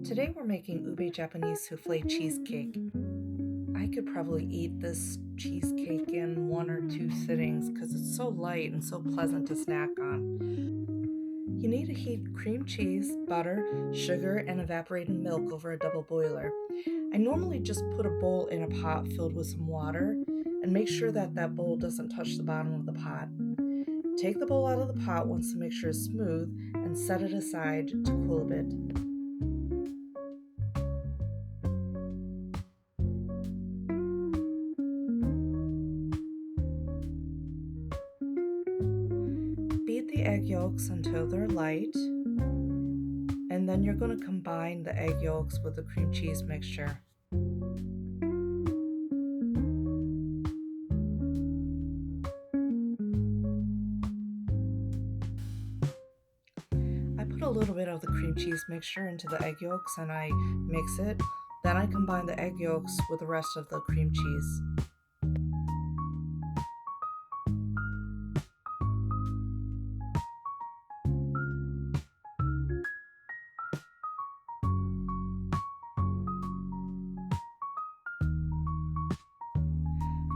Today we're making ube Japanese souffle cheesecake. I could probably eat this cheesecake in one or two sittings because it's so light and so pleasant to snack on. You need to heat cream cheese, butter, sugar, and evaporated milk over a double boiler. I normally just put a bowl in a pot filled with some water and make sure that bowl doesn't touch the bottom of the pot. Take the bowl out of the pot once the mixture is smooth and set it aside to cool a bit. Beat the egg yolks until they're light, and then you're going to combine the egg yolks with the cream cheese mixture. I put a little bit of the cream cheese mixture into the egg yolks and I mix it. Then I combine the egg yolks with the rest of the cream cheese.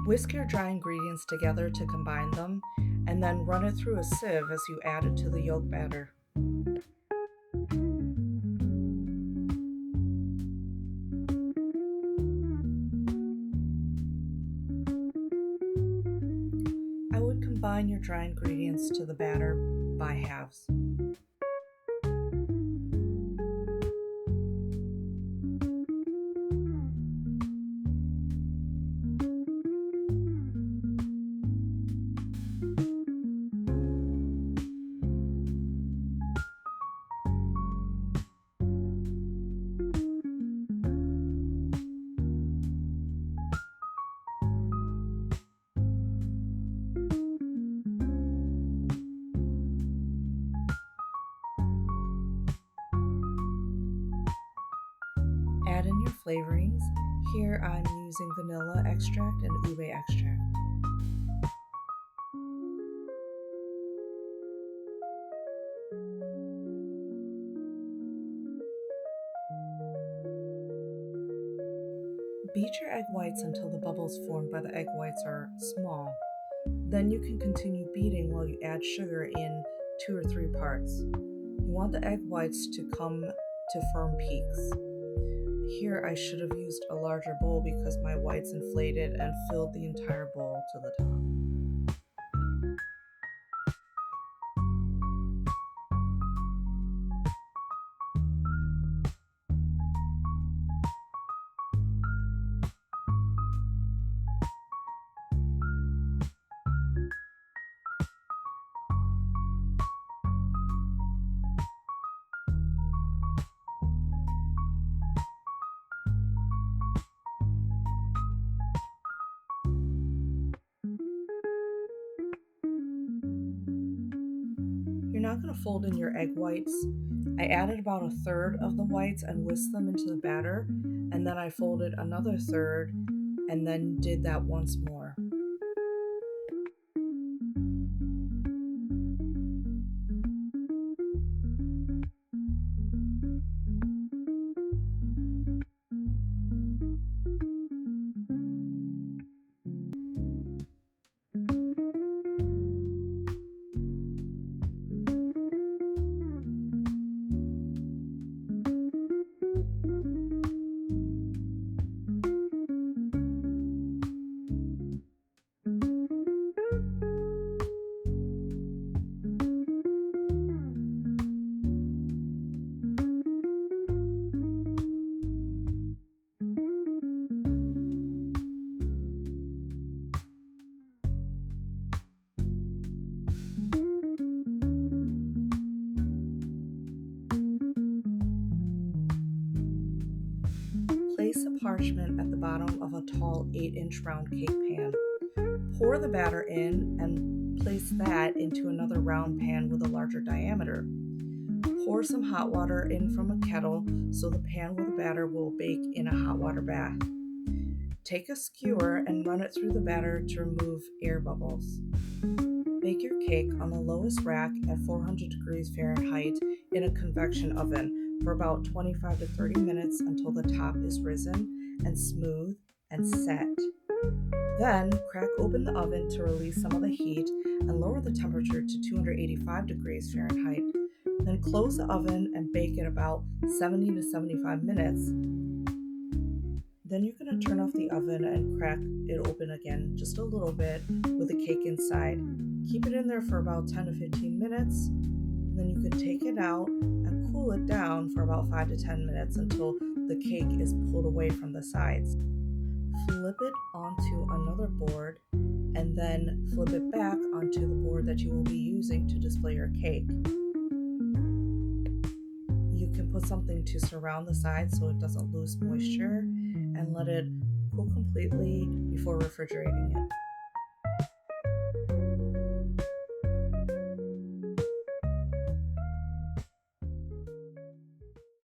Whisk your dry ingredients together to combine them, and then run it through a sieve as you add it to the yolk batter. I would combine your dry ingredients to the batter by halves. Add in your flavorings. Here I'm using vanilla extract and ube extract. Beat your egg whites until the bubbles formed by the egg whites are small. Then you can continue beating while you add sugar in 2 or 3 parts. You want the egg whites to come to firm peaks. Here I should have used a larger bowl because my whites inflated and filled the entire bowl to the top. You're not going to fold in your egg whites. I added about a third of the whites and whisked them into the batter, and then I folded another third and then did that once more. Place a parchment at the bottom of a tall 8-inch round cake pan. Pour the batter in and place that into another round pan with a larger diameter. Pour some hot water in from a kettle so the pan with the batter will bake in a hot water bath. Take a skewer and run it through the batter to remove air bubbles. Bake your cake on the lowest rack at 400 degrees Fahrenheit in a convection oven, for about 25 to 30 minutes until the top is risen and smooth and set. Then crack open the oven to release some of the heat and lower the temperature to 285 degrees Fahrenheit. Then close the oven and bake it about 70 to 75 minutes. Then you're going to turn off the oven and crack it open again just a little bit with the cake inside. Keep it in there for about 10 to 15 minutes. Then you can take it out and cool it down for about 5 to 10 minutes until the cake is pulled away from the sides. Flip it onto another board and then flip it back onto the board that you will be using to display your cake. You can put something to surround the sides so it doesn't lose moisture and let it cool completely before refrigerating it.